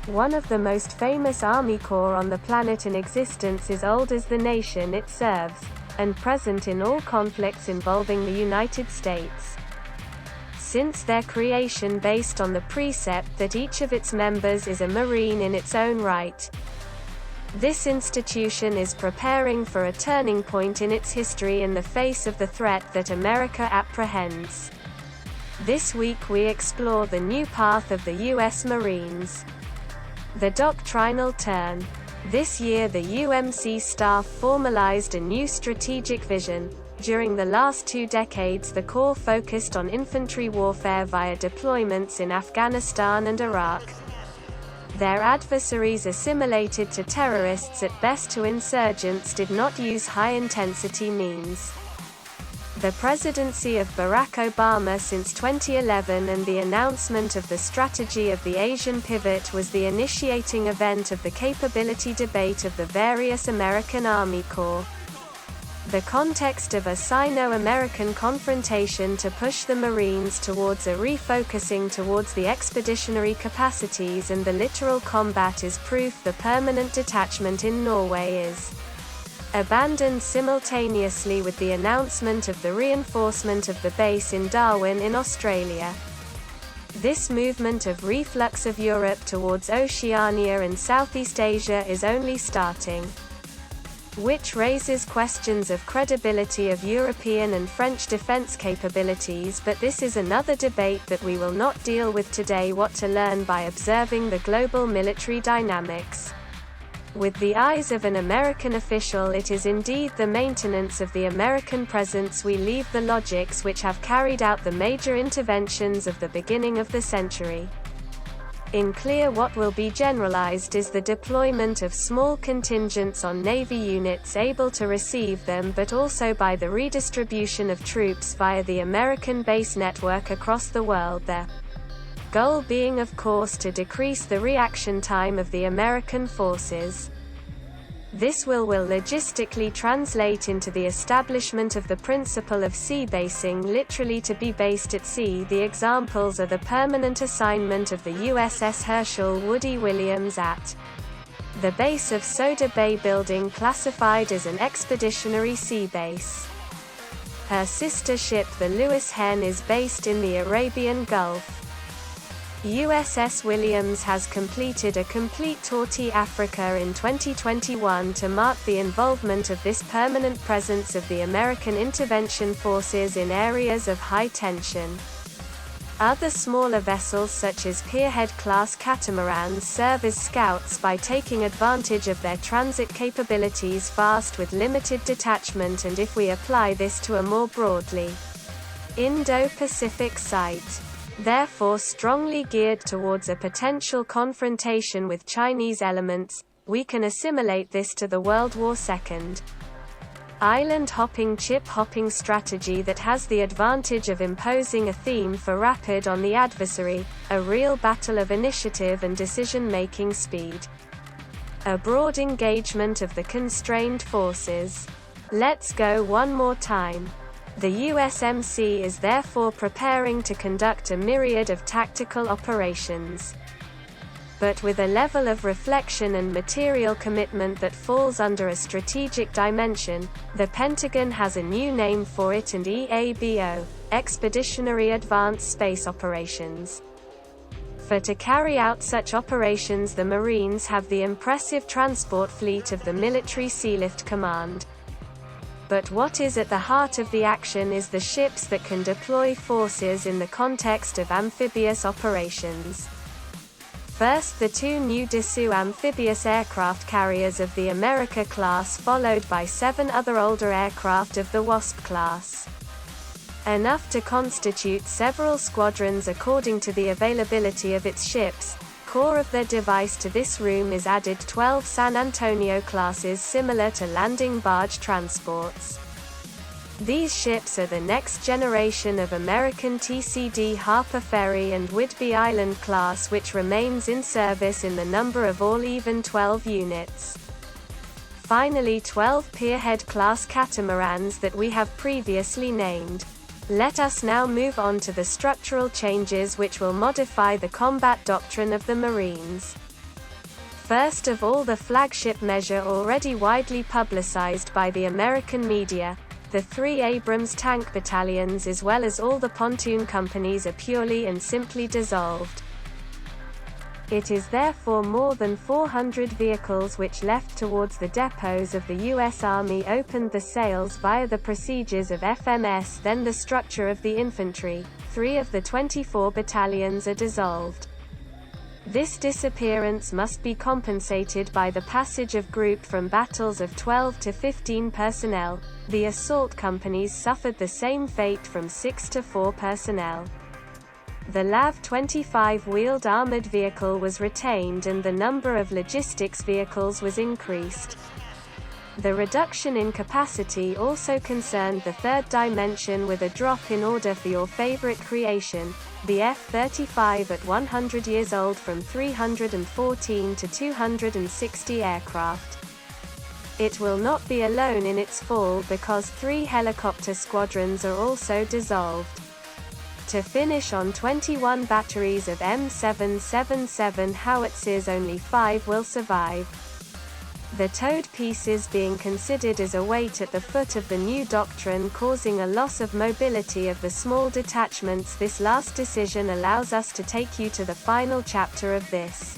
One of the most famous Army Corps on the planet in existence is old as the nation it serves, and present in all conflicts involving the United States. Since their creation based on the precept that each of its members is a Marine in its own right. This institution is preparing for a turning point in its history in the face of the threat that America apprehends. This week we explore the new path of the U.S. Marines. The doctrinal turn. This year the UMC staff formalized a new strategic vision. During the last 2 decades the Corps focused on infantry warfare via deployments in Afghanistan and Iraq. Their adversaries, assimilated to terrorists at best to insurgents, did not use high-intensity means. The presidency of Barack Obama since 2011 and the announcement of the strategy of the Asian pivot was the initiating event of the capability debate of the various American Army Corps. The context of a Sino-American confrontation to push the Marines towards a refocusing towards the expeditionary capacities and the littoral combat is proof the permanent detachment in Norway is abandoned simultaneously with the announcement of the reinforcement of the base in Darwin in Australia. This movement of reflux of Europe towards Oceania and Southeast Asia is only starting, which raises questions of credibility of European and French defense capabilities, but this is another debate that we will not deal with today. What to learn by observing the global military dynamics. With the eyes of an American official, it is indeed the maintenance of the American presence. We leave the logics which have carried out the major interventions of the beginning of the century. In clear, what will be generalized is the deployment of small contingents on Navy units able to receive them, but also by the redistribution of troops via the American base network across the world, the goal being of course to decrease the reaction time of the American forces. This will logistically translate into the establishment of the principle of sea basing, literally to be based at sea. The examples are the permanent assignment of the USS Herschel Woody Williams at the base of Soda Bay building, classified as an expeditionary sea base. Her sister ship the Lewis Hen is based in the Arabian Gulf. USS Williams has completed a complete Torti Africa in 2021 to mark the involvement of this permanent presence of the American intervention forces in areas of high tension. Other smaller vessels such as pearhead-class catamarans serve as scouts by taking advantage of their transit capabilities fast with limited detachment, and if we apply this to a more broadly Indo-Pacific site, therefore strongly geared towards a potential confrontation with Chinese elements, we can assimilate this to the World War II island-hopping, chip-hopping strategy that has the advantage of imposing a theme for rapid on the adversary, a real battle of initiative and decision-making speed. A broad engagement of the constrained forces. Let's go one more time. The USMC is therefore preparing to conduct a myriad of tactical operations, but with a level of reflection and material commitment that falls under a strategic dimension. The Pentagon has a new name for it, and EABO, Expeditionary Advanced Space Operations. For to carry out such operations, the Marines have the impressive transport fleet of the Military Sealift Command. But what is at the heart of the action is the ships that can deploy forces in the context of amphibious operations. First, the 2 new Dassault amphibious aircraft carriers of the America class, followed by 7 other older aircraft of the Wasp class. Enough to constitute several squadrons according to the availability of its ships. Core of their device to this room is added 12 San Antonio classes similar to landing barge transports. These ships are the next generation of American TCD Harper Ferry and Whidbey Island class, which remains in service in the number of all even 12 units. Finally, 12 Pearhead-class catamarans that we have previously named. Let us now move on to the structural changes which will modify the combat doctrine of the Marines. First of all, the flagship measure already widely publicized by the American media, the 3 Abrams tank battalions as well as all the pontoon companies are purely and simply dissolved. It is therefore more than 400 vehicles which left towards the depots of the U.S. Army opened the sales via the procedures of FMS. Then the structure of the infantry, 3 of the 24 battalions are dissolved. This disappearance must be compensated by the passage of group from battles of 12 to 15 personnel. The assault companies suffered the same fate from 6 to 4 personnel. The LAV-25 wheeled armored vehicle was retained and the number of logistics vehicles was increased. The reduction in capacity also concerned the third dimension with a drop in order for your favorite creation, the F-35 at 100 years old from 314 to 260 aircraft. It will not be alone in its fall because 3 helicopter squadrons are also dissolved. To finish on 21 batteries of M777 howitzers, only 5 will survive. The towed pieces being considered as a weight at the foot of the new doctrine, causing a loss of mobility of the small detachments. This last decision allows us to take you to the final chapter of this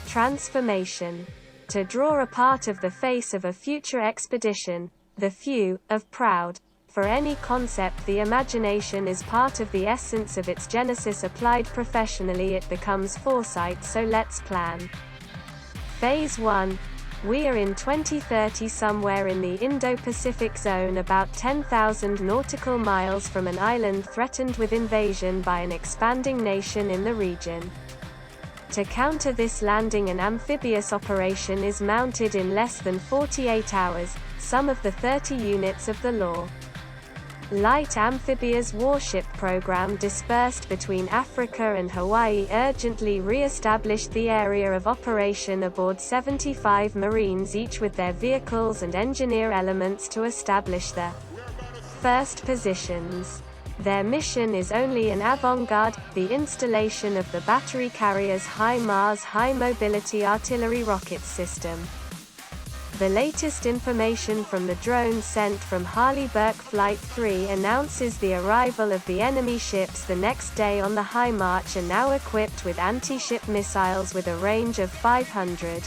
transformation. To draw a part of the face of a future expedition, the few, of proud. For any concept, the imagination is part of the essence of its genesis. Applied professionally, it becomes foresight. So let's plan. Phase 1. We are in 2030 somewhere in the Indo-Pacific zone, about 10,000 nautical miles from an island threatened with invasion by an expanding nation in the region. To counter this, landing an amphibious operation is mounted in less than 48 hours, some of the 30 units of the law. Light amphibious warship program dispersed between Africa and Hawaii urgently re-established the area of operation aboard 75 Marines, each with their vehicles and engineer elements to establish the first positions. Their mission is only an avant-garde, the installation of the battery carrier's HIMARS High Mobility Artillery Rocket System. The latest information from the drone sent from Harley-Burke Flight 3 announces the arrival of the enemy ships the next day on the High March, and now equipped with anti-ship missiles with a range of 500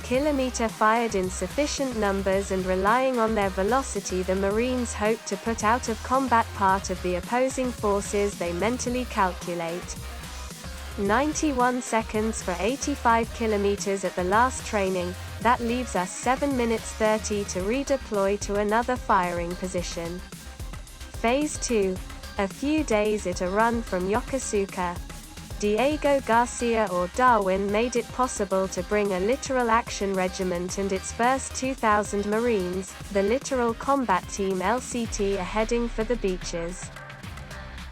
km, fired in sufficient numbers and relying on their velocity. The Marines hope to put out of combat part of the opposing forces they mentally calculate. 91 seconds for 85 kilometers at the last training. That leaves us 7 minutes 30 to redeploy to another firing position. Phase 2. A few days at a run from Yokosuka. Diego Garcia or Darwin made it possible to bring a littoral action regiment and its first 2,000 Marines, the Littoral Combat Team LCT, are heading for the beaches.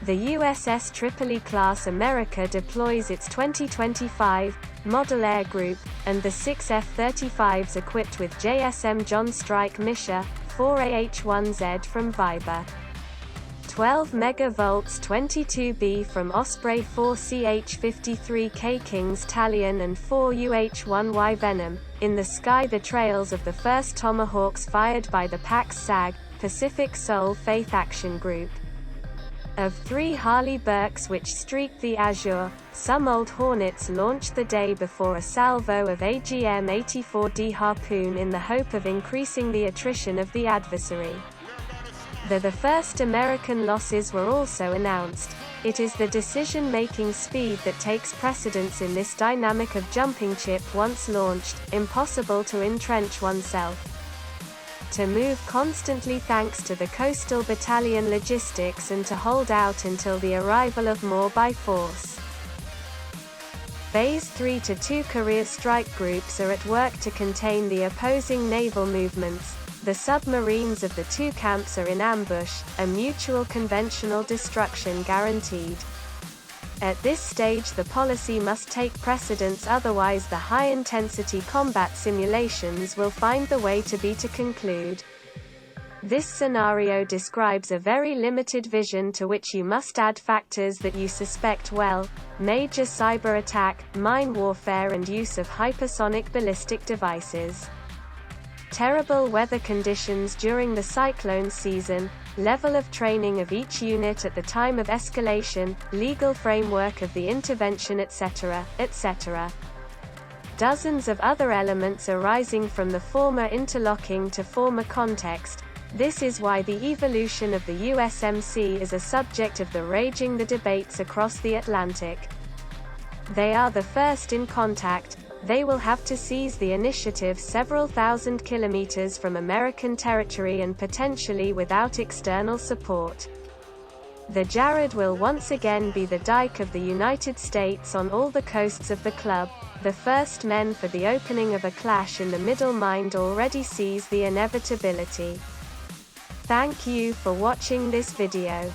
The USS Tripoli-class America deploys its 2025 Model Air Group, and the 6 F-35s equipped with JSM John Strike Misha 4AH-1Z from Viber, 12 megavolts 22B from Osprey 4 CH-53K King's Talion and 4 UH-1Y Venom. In the sky, the trails of the first Tomahawks fired by the PAX-SAG, Pacific Soul Faith Action Group. Of 3 Harley-Burkes which streaked the azure, some old Hornets launched the day before a salvo of AGM-84D Harpoon in the hope of increasing the attrition of the adversary. The first American losses were also announced. It is the decision-making speed that takes precedence in this dynamic of jumping ship. Once launched, impossible to entrench oneself. To move constantly thanks to the coastal battalion logistics, and to hold out until the arrival of more by force. Phase 3 to 2 Korea strike groups are at work to contain the opposing naval movements. The submarines of the 2 camps are in ambush, a mutual conventional destruction guaranteed. At this stage the policy must take precedence, otherwise the high-intensity combat simulations will find the way to conclude. This scenario describes a very limited vision to which you must add factors that you suspect well: major cyber attack, mine warfare and use of hypersonic ballistic devices. Terrible weather conditions during the cyclone season, level of training of each unit at the time of escalation, legal framework of the intervention, etc., etc. Dozens of other elements arising from the former interlocking to former context. This is why the evolution of the USMC is a subject of the raging the debates across the Atlantic. They are the first in contact. They will have to seize the initiative several thousand kilometers from American territory and potentially without external support. The Jared will once again be the dike of the United States on all the coasts of the club. The first men for the opening of a clash in the middle mind already sees the inevitability. Thank you for watching this video.